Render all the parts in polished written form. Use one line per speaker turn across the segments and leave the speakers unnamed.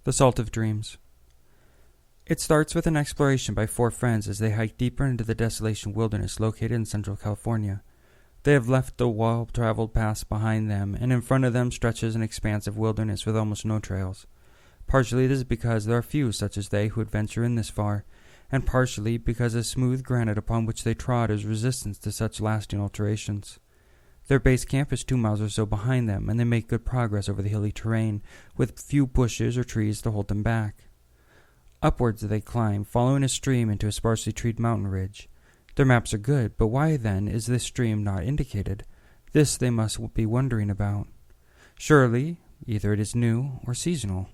The Salt of Dreams. It starts with an exploration by four friends as they hike deeper into the desolation wilderness located in Central California. They have left the well-traveled paths behind them, and in front of them stretches an expanse of wilderness with almost no trails. Partially this is because there are few such as they who would venture in this far, and partially because the smooth granite upon which they trod is resistant to such lasting alterations. Their base camp is 2 miles or so behind them, and they make good progress over the hilly terrain, with few bushes or trees to hold them back. Upwards they climb, following a stream into a sparsely treed mountain ridge. Their maps are good, but why then is this stream not indicated? This they must be wondering about. Surely, either it is new or seasonal.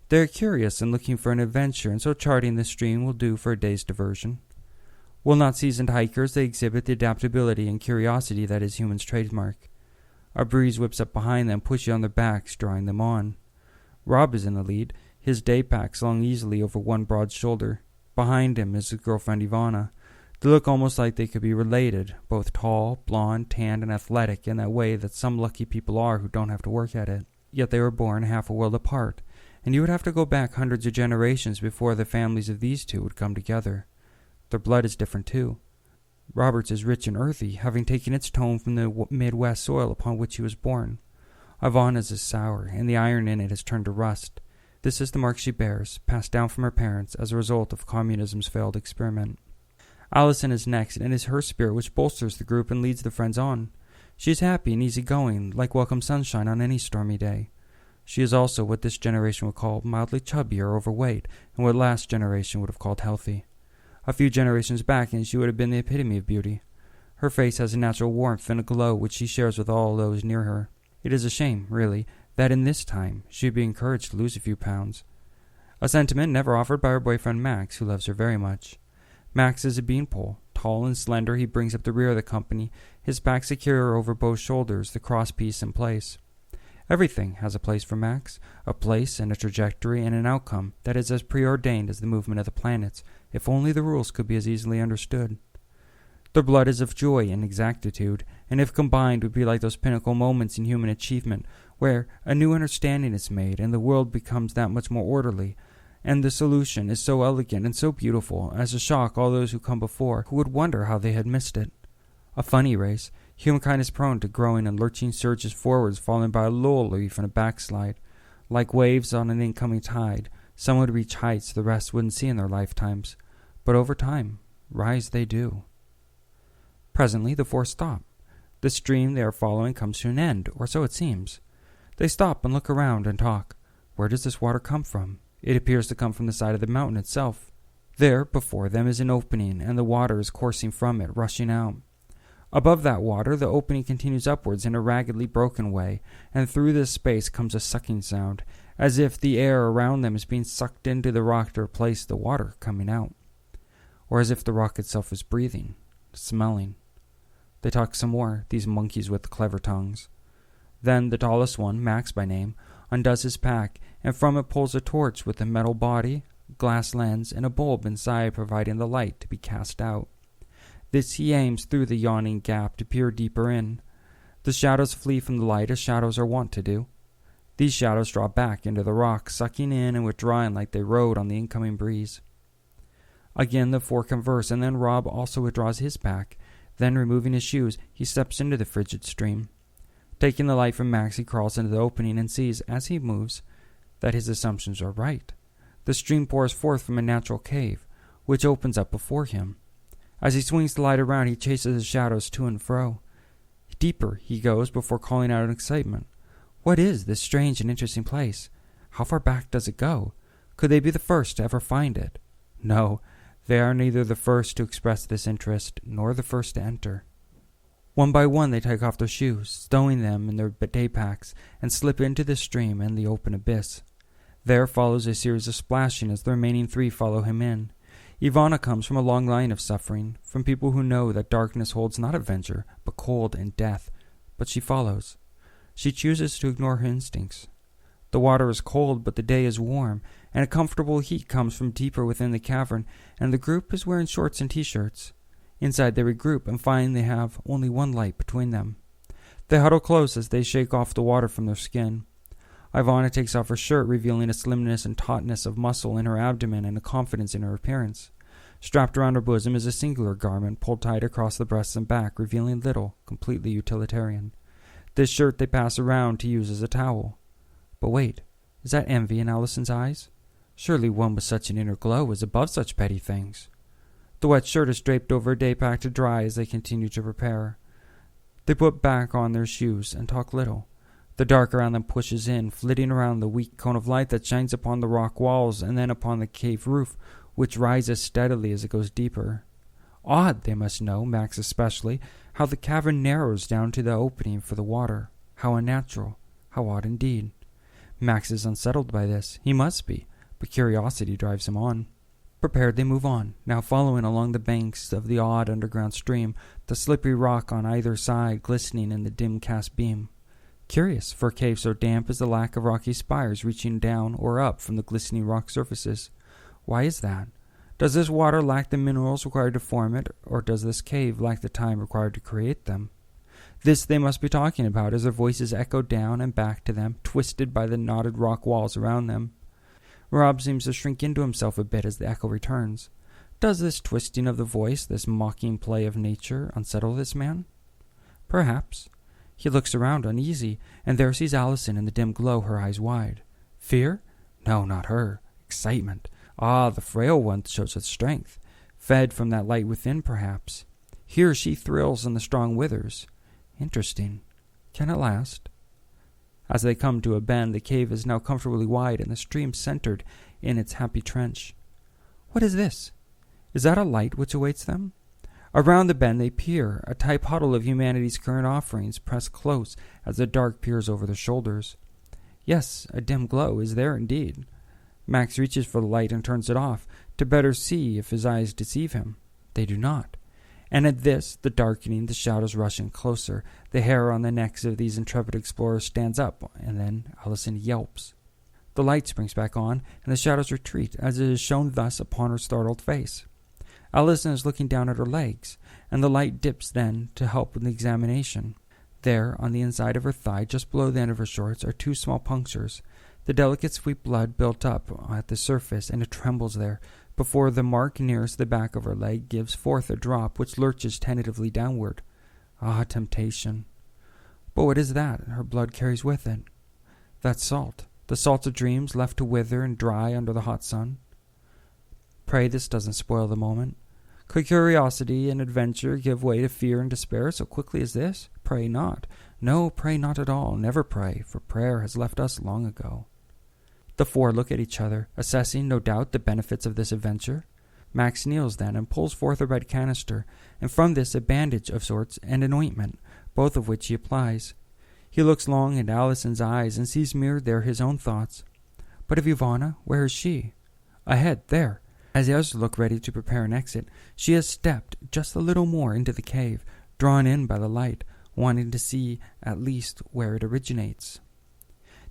They are curious and looking for an adventure, and so charting this stream will do for a day's diversion. While not seasoned hikers, they exhibit the adaptability and curiosity that is humans' trademark. A breeze whips up behind them, pushing on their backs, drawing them on. Rob is in the lead, his day pack slung easily over one broad shoulder. Behind him is his girlfriend Ivana. They look almost like they could be related, both tall, blonde, tanned, and athletic in that way that some lucky people are who don't have to work at it. Yet they were born half a world apart, and you would have to go back hundreds of generations before the families of these two would come together. Their blood is different too. Robert's is rich and earthy, having taken its tone from the Midwest soil upon which he was born. Ivana's is sour, and the iron in it has turned to rust. This is the mark she bears, passed down from her parents as a result of communism's failed experiment. Allison is next, and it is her spirit which bolsters the group and leads the friends on. She is happy and easygoing, like welcome sunshine on any stormy day. She is also what this generation would call mildly chubby or overweight, and what last generation would have called healthy. A few generations back, and she would have been the epitome of beauty. Her face has a natural warmth and a glow which she shares with all those near her. It is a shame, really, that in this time she would be encouraged to lose a few pounds. A sentiment never offered by her boyfriend Max, who loves her very much. Max is a beanpole. Tall and slender, he brings up the rear of the company, his back secure over both shoulders, the crosspiece in place. Everything has a place for Max, a place and a trajectory and an outcome that is as preordained as the movement of the planets, if only the rules could be as easily understood. Their blood is of joy and exactitude, and if combined would be like those pinnacle moments in human achievement, where a new understanding is made and the world becomes that much more orderly, and the solution is so elegant and so beautiful as to shock all those who come before, who would wonder how they had missed it. A funny race. Humankind is prone to growing and lurching surges forwards, followed by a lull leaf and a backslide. Like waves on an incoming tide, some would reach heights the rest wouldn't see in their lifetimes. But over time, rise they do. Presently, the four stop. The stream they are following comes to an end, or so it seems. They stop and look around and talk. Where does this water come from? It appears to come from the side of the mountain itself. There, before them, is an opening, and the water is coursing from it, rushing out. Above that water, the opening continues upwards in a raggedly broken way, and through this space comes a sucking sound, as if the air around them is being sucked into the rock to replace the water coming out, or as if the rock itself is breathing, smelling. They talk some more, these monkeys with the clever tongues. Then the tallest one, Max by name, undoes his pack, and from it pulls a torch with a metal body, glass lens, and a bulb inside providing the light to be cast out. This he aims through the yawning gap to peer deeper in. The shadows flee from the light as shadows are wont to do. These shadows draw back into the rock, sucking in and withdrawing like they rode on the incoming breeze. Again the four converse, and then Rob also withdraws his pack. Then, removing his shoes, he steps into the frigid stream. Taking the light from Max, he crawls into the opening and sees, as he moves, that his assumptions are right. The stream pours forth from a natural cave, which opens up before him. As he swings the light around, he chases the shadows to and fro. Deeper he goes before calling out in excitement. What is this strange and interesting place? How far back does it go? Could they be the first to ever find it? No, they are neither the first to express this interest, nor the first to enter. One by one they take off their shoes, stowing them in their day packs, and slip into the stream and the open abyss. There follows a series of splashing as the remaining three follow him in. Ivana comes from a long line of suffering, from people who know that darkness holds not adventure, but cold and death. But she follows. She chooses to ignore her instincts. The water is cold, but the day is warm, and a comfortable heat comes from deeper within the cavern, and the group is wearing shorts and t-shirts. Inside they regroup and find they have only one light between them. They huddle close as they shake off the water from their skin. Ivana takes off her shirt, revealing a slimness and tautness of muscle in her abdomen and a confidence in her appearance. Strapped around her bosom is a singular garment, pulled tight across the breasts and back, revealing little, completely utilitarian. This shirt they pass around to use as a towel. But wait, is that envy in Allison's eyes? Surely one with such an inner glow is above such petty things. The wet shirt is draped over a day pack to dry as they continue to prepare. They put back on their shoes and talk little. The dark around them pushes in, flitting around the weak cone of light that shines upon the rock walls and then upon the cave roof, which rises steadily as it goes deeper. Odd, they must know, Max especially, how the cavern narrows down to the opening for the water. How unnatural. How odd indeed. Max is unsettled by this. He must be, but curiosity drives him on. Prepared, they move on, now following along the banks of the odd underground stream, the slippery rock on either side glistening in the dim cast beam. Curious, for a cave so damp as the lack of rocky spires reaching down or up from the glistening rock surfaces. Why is that? Does this water lack the minerals required to form it, or does this cave lack the time required to create them? This they must be talking about as their voices echo down and back to them, twisted by the knotted rock walls around them. Rob seems to shrink into himself a bit as the echo returns. Does this twisting of the voice, this mocking play of nature, unsettle this man? Perhaps. He looks around uneasy, and there sees Allison in the dim glow, her eyes wide. Fear? No, not her. Excitement. Ah, the frail one shows its strength. Fed from that light within, perhaps. Here she thrills and the strong withers. Interesting. Can it last? As they come to a bend, the cave is now comfortably wide and the stream centered in its happy trench. What is this? Is that a light which awaits them? Around the bend they peer, a tight huddle of humanity's current offerings pressed close as the dark peers over their shoulders. Yes, a dim glow is there indeed. Max reaches for the light and turns it off, to better see if his eyes deceive him. They do not. And at this, the darkening, the shadows rushing closer, the hair on the necks of these intrepid explorers stands up, and then Allison yelps. The light springs back on, and the shadows retreat, as it is shown thus upon her startled face. Allison is looking down at her legs, and the light dips then to help with the examination. There, on the inside of her thigh, just below the end of her shorts, are two small punctures. The delicate sweet blood built up at the surface, and it trembles there, before the mark nearest the back of her leg gives forth a drop which lurches tentatively downward. Ah, temptation. But what is that her blood carries with it? That's salt, the salt of dreams left to wither and dry under the hot sun. Pray this doesn't spoil the moment. Could curiosity and adventure give way to fear and despair so quickly as this? Pray not. No, pray not at all. Never pray, for prayer has left us long ago. The four look at each other, assessing, no doubt, the benefits of this adventure. Max kneels then and pulls forth a red canister, and from this a bandage of sorts and an ointment, both of which he applies. He looks long into Allison's eyes and sees mirrored there his own thoughts. But of Ivana, where is she? Ahead, there. As the others look ready to prepare an exit, she has stepped just a little more into the cave, drawn in by the light, wanting to see at least where it originates.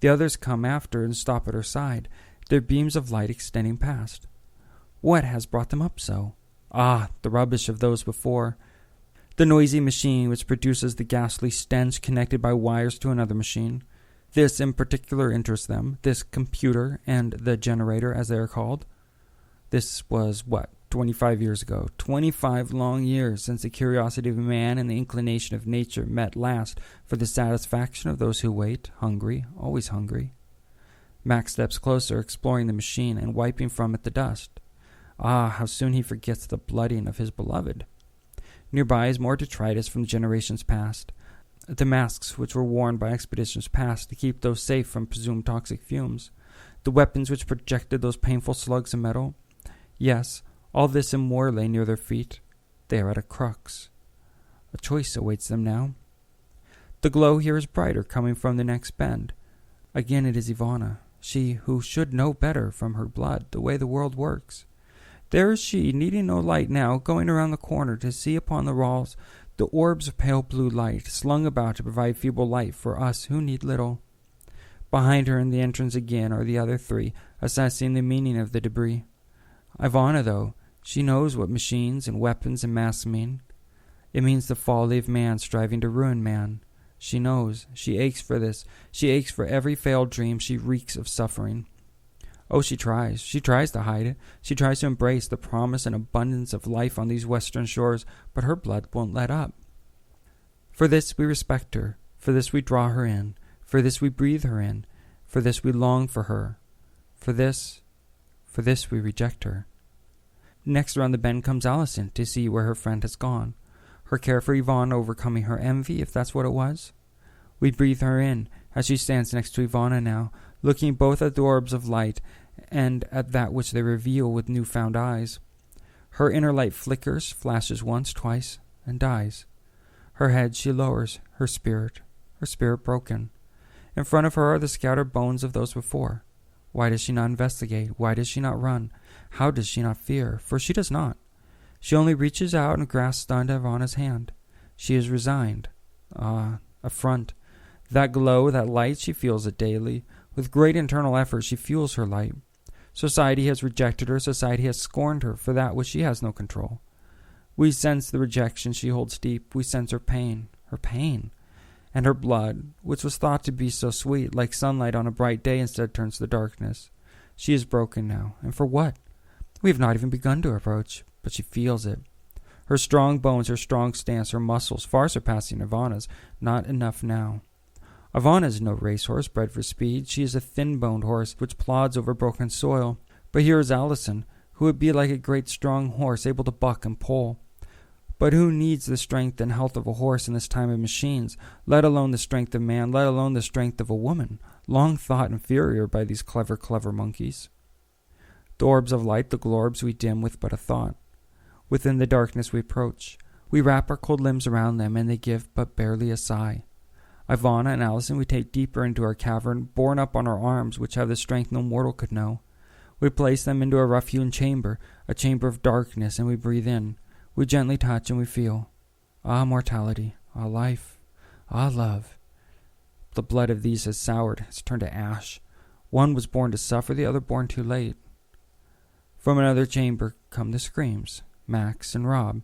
The others come after and stop at her side, their beams of light extending past. What has brought them up so? Ah, the rubbish of those before. The noisy machine which produces the ghastly stench connected by wires to another machine. This in particular interests them, this computer and the generator as they are called. This was, 25 years ago. 25 long years since the curiosity of man and the inclination of nature met last for the satisfaction of those who wait, hungry, always hungry. Max steps closer, exploring the machine and wiping from it the dust. Ah, how soon he forgets the blooding of his beloved. Nearby is more detritus from generations past. The masks which were worn by expeditions past to keep those safe from presumed toxic fumes. The weapons which projected those painful slugs of metal. Yes, all this and more lay near their feet. They are at a crux. A choice awaits them now. The glow here is brighter, coming from the next bend. Again it is Ivana, she who should know better from her blood the way the world works. There is she, needing no light now, going around the corner to see upon the walls the orbs of pale blue light, slung about to provide feeble light for us who need little. Behind her in the entrance again are the other three, assessing the meaning of the debris. Ivana, though, she knows what machines and weapons and masks mean. It means the folly of man striving to ruin man. She knows. She aches for this. She aches for every failed dream. She reeks of suffering. Oh, she tries. She tries to hide it. She tries to embrace the promise and abundance of life on these western shores, but her blood won't let up. For this we respect her. For this we draw her in. For this we breathe her in. For this we long for her. For this we reject her. Next around the bend comes Allison to see where her friend has gone. Her care for Ivana overcoming her envy, if that's what it was. We breathe her in as she stands next to Ivana now, looking both at the orbs of light and at that which they reveal with newfound eyes. Her inner light flickers, flashes once, twice, and dies. Her head she lowers, her spirit broken. In front of her are the scattered bones of those before. Why does she not investigate? Why does she not run? How does she not fear? For she does not. She only reaches out and grasps stunned Ivana's hand. She is resigned. Affront. That glow, that light, she feels it daily. With great internal effort she fuels her light. Society has rejected her. Society has scorned her for that which she has no control. We sense the rejection she holds deep. We sense her pain. And her blood, which was thought to be so sweet, like sunlight on a bright day, instead turns to darkness. She is broken now. And for what? We have not even begun to approach, but she feels it. Her strong bones, her strong stance, her muscles, far surpassing Ivana's, not enough now. Ivana is no racehorse bred for speed. She is a thin-boned horse which plods over broken soil. But here is Allison, who would be like a great strong horse, able to buck and pull. But who needs the strength and health of a horse in this time of machines, let alone the strength of man, let alone the strength of a woman, long thought inferior by these clever monkeys? The orbs of light, the globes we dim with but a thought. Within the darkness we approach. We wrap our cold limbs around them, and they give but barely a sigh. Ivana and Allison we take deeper into our cavern, borne up on our arms, which have the strength no mortal could know. We place them into a rough-hewn chamber, a chamber of darkness, and we breathe in. We gently touch, and we feel. Ah, mortality! Ah, life! Ah, love! The blood of these has soured, has turned to ash. One was born to suffer, the other born too late. From another chamber come the screams, Max and Rob,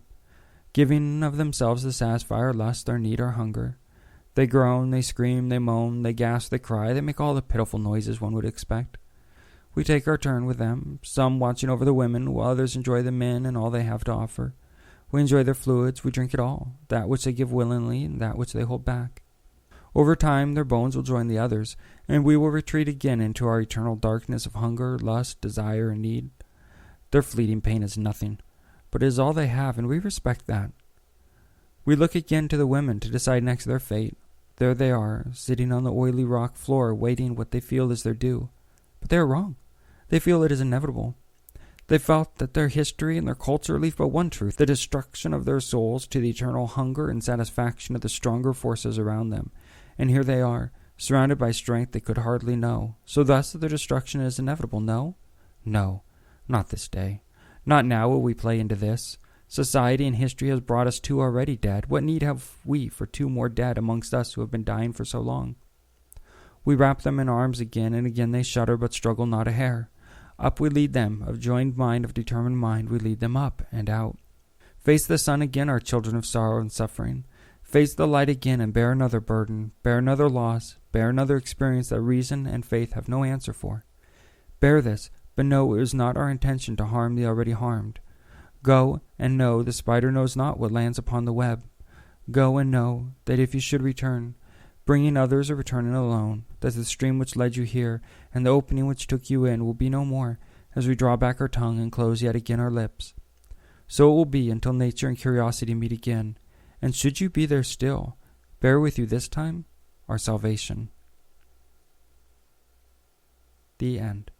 giving of themselves to satisfy our lust, our need, our hunger. They groan, they scream, they moan, they gasp, they cry, they make all the pitiful noises one would expect. We take our turn with them, some watching over the women, while others enjoy the men and all they have to offer. We enjoy their fluids, we drink it all, that which they give willingly and that which they hold back. Over time their bones will join the others, and we will retreat again into our eternal darkness of hunger, lust, desire, and need. Their fleeting pain is nothing, but it is all they have, and we respect that. We look again to the women to decide next their fate. There they are, sitting on the oily rock floor, waiting what they feel is their due. But they are wrong. They feel it is inevitable. They felt that their history and their culture leave but one truth, the destruction of their souls to the eternal hunger and satisfaction of the stronger forces around them. And here they are, surrounded by strength they could hardly know. So thus their destruction is inevitable, no? No, not this day. Not now will we play into this. Society and history has brought us 2 already dead. What need have we for 2 more dead amongst us who have been dying for so long? We wrap them in arms again, and again they shudder but struggle not a hair. Up we lead them, of joined mind, of determined mind, we lead them up and out. Face the sun again, our children of sorrow and suffering. Face the light again and bear another burden, bear another loss, bear another experience that reason and faith have no answer for. Bear this, but know it is not our intention to harm the already harmed. Go and know the spider knows not what lands upon the web. Go and know that if you should return, bringing others or returning alone, that the stream which led you here and the opening which took you in will be no more, as we draw back our tongue and close yet again our lips. So it will be until nature and curiosity meet again, and should you be there still, bear with you this time our salvation. The end.